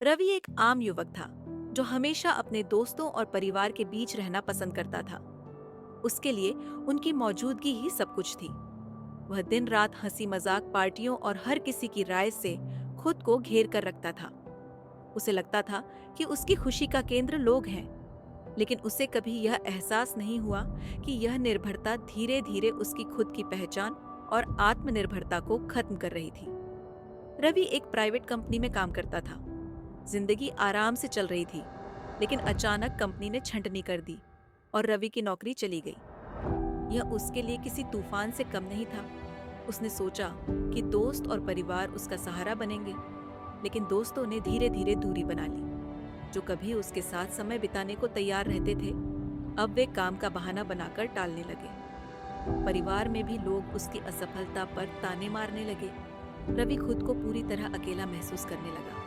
रवि एक आम युवक था जो हमेशा अपने दोस्तों और परिवार के बीच रहना पसंद करता था। उसके लिए उनकी मौजूदगी ही सब कुछ थी। वह दिन रात हंसी मजाक, पार्टियों और हर किसी की राय से खुद को घेर कर रखता था। उसे लगता था कि उसकी खुशी का केंद्र लोग हैं, लेकिन उसे कभी यह एहसास नहीं हुआ कि यह निर्भरता धीरे धीरे उसकी खुद की पहचान और आत्मनिर्भरता को खत्म कर रही थी। रवि एक प्राइवेट कंपनी में काम करता था। जिंदगी आराम से चल रही थी, लेकिन अचानक कंपनी ने छंटनी कर दी और रवि की नौकरी चली गई। यह उसके लिए किसी तूफान से कम नहीं था। उसने सोचा कि दोस्त और परिवार उसका सहारा बनेंगे, लेकिन दोस्तों ने धीरे धीरे दूरी बना ली। जो कभी उसके साथ समय बिताने को तैयार रहते थे, अब वे काम का बहाना बनाकर टालने लगे। परिवार में भी लोग उसकी असफलता पर ताने मारने लगे। रवि खुद को पूरी तरह अकेला महसूस करने लगा।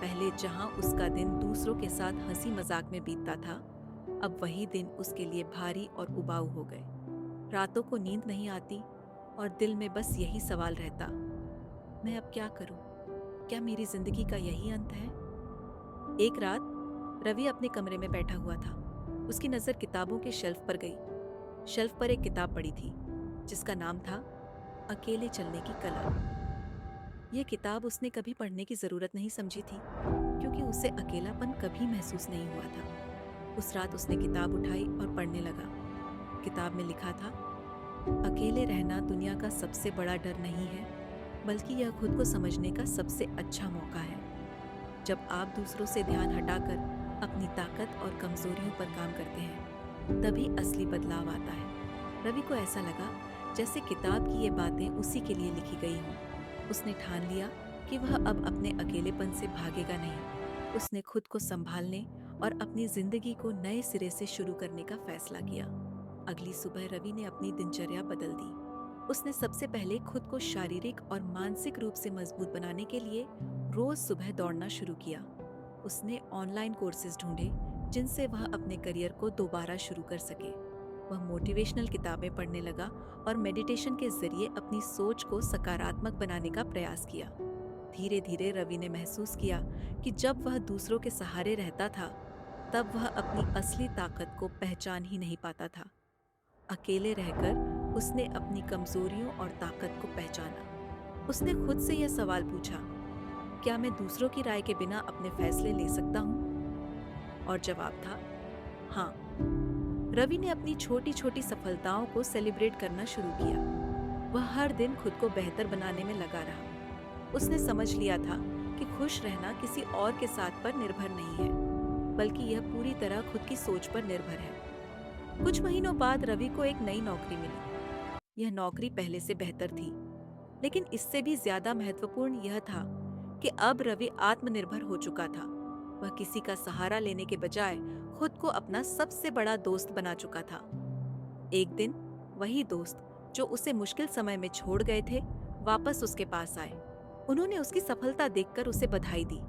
पहले जहां उसका दिन दूसरों के साथ हंसी मजाक में बीतता था, अब वही दिन उसके लिए भारी और उबाऊ हो गए। रातों को नींद नहीं आती और दिल में बस यही सवाल रहता, मैं अब क्या करूं? क्या मेरी जिंदगी का यही अंत है? एक रात रवि अपने कमरे में बैठा हुआ था। उसकी नजर किताबों के शेल्फ पर गई। शेल्फ पर एक किताब पड़ी थी जिसका नाम था अकेले चलने की कला। यह किताब उसने कभी पढ़ने की जरूरत नहीं समझी थी, क्योंकि उसे अकेलापन कभी महसूस नहीं हुआ था। उस रात उसने किताब उठाई और पढ़ने लगा। किताब में लिखा था, अकेले रहना दुनिया का सबसे बड़ा डर नहीं है, बल्कि यह खुद को समझने का सबसे अच्छा मौका है। जब आप दूसरों से ध्यान हटाकर अपनी ताकत और कमजोरियों पर काम करते हैं, तभी असली बदलाव आता है। रवि को ऐसा लगा जैसे किताब की ये बातें उसी के लिए लिखी गई हों। उसने ठान लिया कि वह अब अपने अकेलेपन से भागेगा नहीं। उसने खुद को संभालने और अपनी जिंदगी को नए सिरे से शुरू करने का फैसला किया। अगली सुबह रवि ने अपनी दिनचर्या बदल दी। उसने सबसे पहले खुद को शारीरिक और मानसिक रूप से मजबूत बनाने के लिए रोज सुबह दौड़ना शुरू किया। उसने ऑनलाइन कोर्सेज ढूंढे जिनसे वह अपने करियर को दोबारा शुरू कर सके। वह मोटिवेशनल किताबें पढ़ने लगा और मेडिटेशन के जरिए अपनी सोच को सकारात्मक बनाने का प्रयास किया। धीरे धीरे रवि ने महसूस किया कि जब वह दूसरों के सहारे रहता था, तब वह अपनी असली ताकत को पहचान ही नहीं पाता था। अकेले रहकर उसने अपनी कमजोरियों और ताकत को पहचाना। उसने खुद से यह सवाल पूछा, क्या मैं दूसरों की राय के बिना अपने फैसले ले सकता हूँ? और जवाब था हाँ। रवि ने अपनी छोटी छोटी सफलताओं को सेलिब्रेट करना शुरू किया। वह हर दिन खुद को बेहतर बनाने में लगा रहा। उसने समझ लिया था कि खुश रहना किसी और के साथ पर निर्भर नहीं है, बल्कि यह पूरी तरह खुद की सोच पर निर्भर है। कुछ महीनों बाद रवि को एक नई नौकरी मिली। यह नौकरी पहले से बेहतर थी, लेकिन इससे भी ज्यादा महत्वपूर्ण यह था कि अब रवि आत्मनिर्भर हो चुका था। वह किसी का सहारा लेने के बजाय खुद को अपना सबसे बड़ा दोस्त बना चुका था। एक दिन वही दोस्त जो उसे मुश्किल समय में छोड़ गए थे, वापस उसके पास आए। उन्होंने उसकी सफलता देखकर उसे बधाई दी,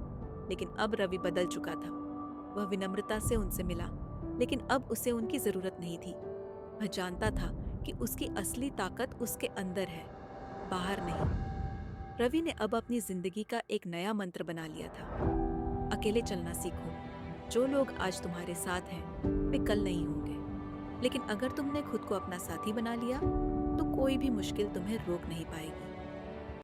लेकिन अब रवि बदल चुका था। वह विनम्रता से उनसे मिला, लेकिन अब उसे उनकी जरूरत नहीं थी। वह जानता था कि उसकी असली ताकत उसके अंदर है, बाहर नहीं। रवि ने अब अपनी जिंदगी का एक नया मंत्र बना लिया था, अकेले चलना सीखो। जो लोग आज तुम्हारे साथ हैं, वे कल नहीं होंगे, लेकिन अगर तुमने खुद को अपना साथी बना लिया, तो कोई भी मुश्किल तुम्हें रोक नहीं पाएगी।